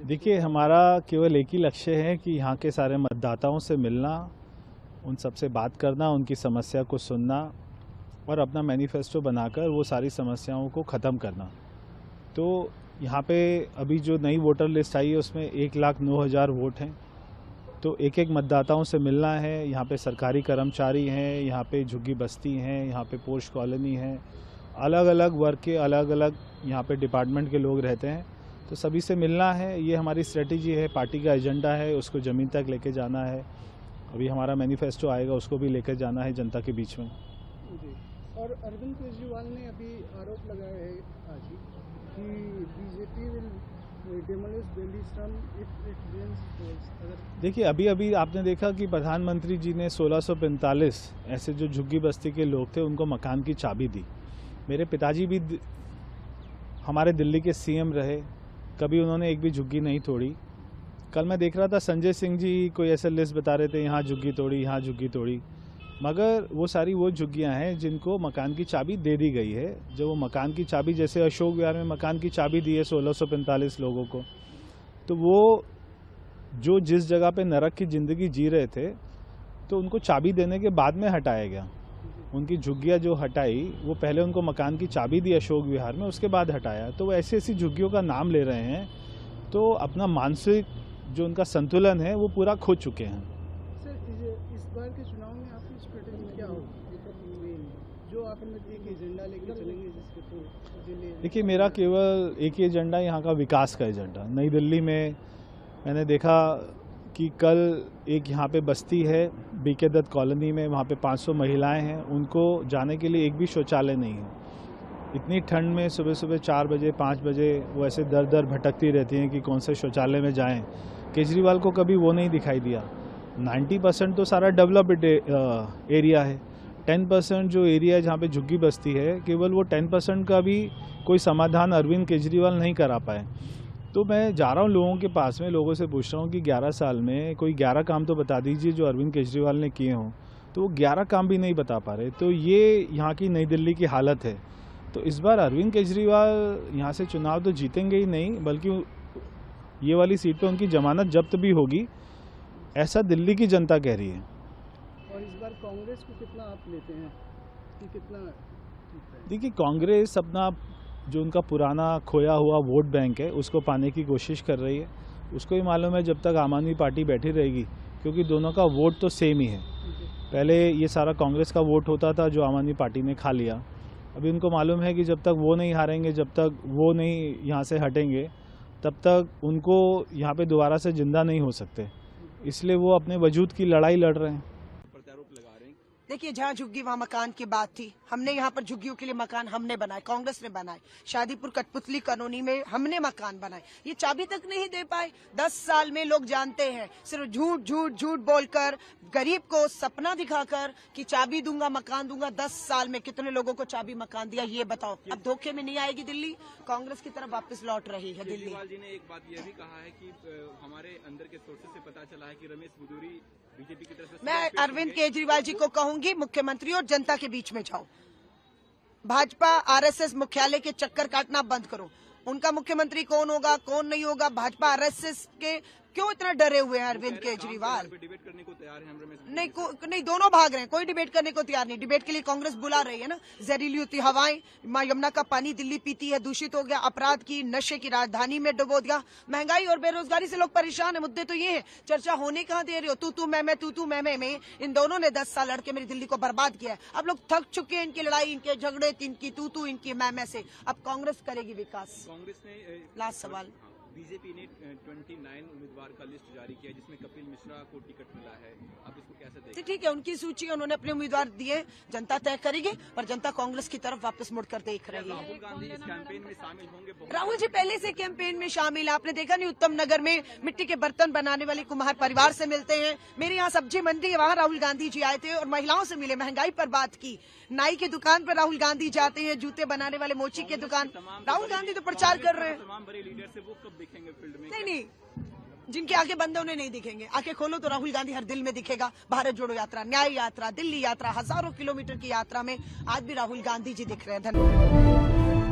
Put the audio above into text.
देखिए, हमारा केवल एक ही लक्ष्य है कि यहाँ के सारे मतदाताओं से मिलना, उन सबसे बात करना, उनकी समस्या को सुनना और अपना मैनिफेस्टो बनाकर वो सारी समस्याओं को ख़त्म करना। तो यहाँ पे अभी जो नई वोटर लिस्ट आई है उसमें 1,09,000 वोट हैं। तो एक एक मतदाताओं से मिलना है। यहाँ पे सरकारी कर्मचारी हैं, यहाँ पे झुग्गी बस्ती हैं, यहाँ पे पोस्ट कॉलोनी है, अलग अलग वर्ग के अलग अलग यहाँ पे डिपार्टमेंट के लोग रहते हैं। तो सभी से मिलना है, ये हमारी स्ट्रेटेजी है, पार्टी का एजेंडा है, उसको ज़मीन तक लेके जाना है। अभी हमारा मैनिफेस्टो आएगा, उसको भी लेकर जाना है जनता के बीच में। जी। और अरविंद केजरीवाल ने अभी आरोप लगाया है आज ही कि BJP will demolish Delhi slum if it wins polls। देखिए, अभी आपने देखा कि प्रधानमंत्री जी ने 1645 ऐसे जो झुग्गी बस्ती के लोग थे उनको मकान की चाबी दी। मेरे पिताजी भी हमारे दिल्ली के सीएम रहे, कभी उन्होंने एक भी झुग्गी नहीं तोड़ी। कल मैं देख रहा था संजय सिंह जी कोई ऐसे लिस्ट बता रहे थे, यहाँ झुग्गी तोड़ी, यहाँ झुग्गी तोड़ी, मगर वो सारी वो झुग्गियाँ हैं जिनको मकान की चाबी दे दी गई है। जो वो मकान की चाबी, जैसे अशोक विहार में मकान की चाबी दी है 1645 लोगों को, तो वो जो जिस जगह पे नरक की ज़िंदगी जी रहे थे तो उनको चाबी देने के बाद में हटाया गया। उनकी झुग्गियाँ जो हटाई वो पहले उनको मकान की चाबी दी अशोक विहार में, उसके बाद हटाया। तो वो ऐसी ऐसी झुग्गियों का नाम ले रहे हैं, तो अपना मानसिक जो उनका संतुलन है वो पूरा खो चुके हैं। सर, इस बार के चुनाव में आपकी स्ट्रेटेजी क्या होगी? जो आप एक एजेंडा लेके चलेंगे जिसके तो देखिए, मेरा केवल एक ही एजेंडा, यहाँ का विकास का एजेंडा। नई दिल्ली में मैंने देखा कि कल एक यहाँ पे बस्ती है बीके दत्त कॉलोनी में, वहाँ पे 500 महिलाएं हैं, उनको जाने के लिए एक भी शौचालय नहीं है। इतनी ठंड में सुबह सुबह 4 बजे 5 बजे वो ऐसे दर दर भटकती रहती हैं कि कौन से शौचालय में जाएं। केजरीवाल को कभी वो नहीं दिखाई दिया। 90% तो सारा डेवलप्ड एरिया है, 10% जो एरिया है जहाँ पे झुग्गी बस्ती है, केवल वो 10% का भी कोई समाधान अरविंद केजरीवाल नहीं करा पाए। तो मैं जा रहा हूँ लोगों के पास में, लोगों से पूछ रहा हूँ कि 11 साल में कोई 11 काम तो बता दीजिए जो अरविंद केजरीवाल ने किए हों। तो वो 11 काम भी नहीं बता पा रहे। तो ये यहाँ की नई दिल्ली की हालत है। तो इस बार अरविंद केजरीवाल यहाँ से चुनाव तो जीतेंगे ही नहीं, बल्कि ये वाली सीट पे उनकी जमानत जब्त भी होगी, ऐसा दिल्ली की जनता कह रही है। और इस बार कांग्रेस को कितना आप लेते हैं कि कितना? देखिए, कांग्रेस अपना जो उनका पुराना खोया हुआ वोट बैंक है उसको पाने की कोशिश कर रही है। उसको ही मालूम है जब तक आम आदमी पार्टी बैठी रहेगी, क्योंकि दोनों का वोट तो सेम ही है। पहले ये सारा कांग्रेस का वोट होता था जो आम आदमी पार्टी ने खा लिया। अभी उनको मालूम है कि जब तक वो नहीं हारेंगे, जब तक वो नहीं यहाँ से हटेंगे, तब तक उनको यहाँ पे दोबारा से जिंदा नहीं हो सकते। इसलिए वो अपने वजूद की लड़ाई लड़ रहे हैं। देखिए, जहाँ झुग्गी वहाँ मकान की बात थी। हमने यहाँ पर झुग्गियों के लिए मकान हमने बनाए, कांग्रेस ने बनाए। शादीपुर कठपुतली कॉलोनी में हमने मकान बनाए, ये चाबी तक नहीं दे पाए। 10 साल में लोग जानते हैं, सिर्फ झूठ झूठ झूठ बोलकर, गरीब को सपना दिखाकर कि चाबी दूंगा, मकान दूंगा। 10 साल में कितने लोगों को चाबी मकान दिया, ये बताओ। अब धोखे में नहीं आएगी दिल्ली, कांग्रेस की तरफ वापस लौट रही है दिल्ली। केजरीवाल जी ने एक बात यह भी कहा है कि हमारे अंदर के सोर्सेज से पता चला है कि रमेश बुदूरी बीजेपी की तरफ से। मैं अरविंद केजरीवाल जी को कहूंगी, मुख्यमंत्री और जनता के बीच में जाओ। भाजपा आरएसएस मुख्यालय के चक्कर काटना बंद करो। उनका मुख्यमंत्री कौन होगा, कौन नहीं होगा, भाजपा आरएसएस के क्यों इतना डरे हुए हैं अरविंद केजरीवाल? डिबेट करने को तैयार हैं हम रमेश? नहीं, दोनों भाग रहे हैं, कोई डिबेट करने को तैयार नहीं। डिबेट के लिए कांग्रेस बुला रही है ना। जहरीली होती हवाएं, मां यमुना का पानी दिल्ली पीती है, दूषित हो गया, अपराध की नशे की राजधानी में डुबो दिया, महंगाई और बेरोजगारी से लोग परेशान है। मुद्दे तो ये है, चर्चा होने कहाँ दे रहे हो? तू मैं तू मैं में इन दोनों ने 10 साल लड़के मेरी दिल्ली को बर्बाद किया है। अब लोग थक चुके हैं इनकी लड़ाई, इनके झगड़े, इनकी तू इनकी मैं से। अब कांग्रेस करेगी विकास। कांग्रेस ने लास्ट सवाल, बीजेपी ने 29 उम्मीदवार का लिस्ट जारी किया जिसमें कपिल मिश्रा को टिकट मिला है। आप इसको कैसे देखते हैं? ठीक है, उनकी सूची है, उन्होंने अपने उम्मीदवार दिए, जनता तय करेगी। पर जनता कांग्रेस की तरफ वापस मुड़कर देख रही है। राहुल गांधी इस कैंपेन में शामिल होंगे? राहुल जी पहले से कैंपेन में शामिल है। आपने देखा नहीं, उत्तम नगर में मिट्टी के बर्तन बनाने वाले कुम्हार परिवार से मिलते हैं। मेरे यहाँ सब्जी मंडी है, वहाँ राहुल गांधी जी आए थे और महिलाओं से मिले, महंगाई पर बात की। नाई की दुकान पर राहुल गांधी जाते हैं, जूते बनाने वाले मोची की दुकान, राहुल गांधी तो प्रचार कर रहे हैं। तमाम बड़े लीडर से वो कब दिखेंगे फील्ड में? नहीं, जिनके आगे बंद है उन्हें नहीं दिखेंगे। आंखें खोलो तो राहुल गांधी हर दिल में दिखेगा। भारत जोड़ो यात्रा, न्याय यात्रा, दिल्ली यात्रा, हजारों किलोमीटर की यात्रा में आज भी राहुल गांधी जी दिख रहे हैं। धन्यवाद।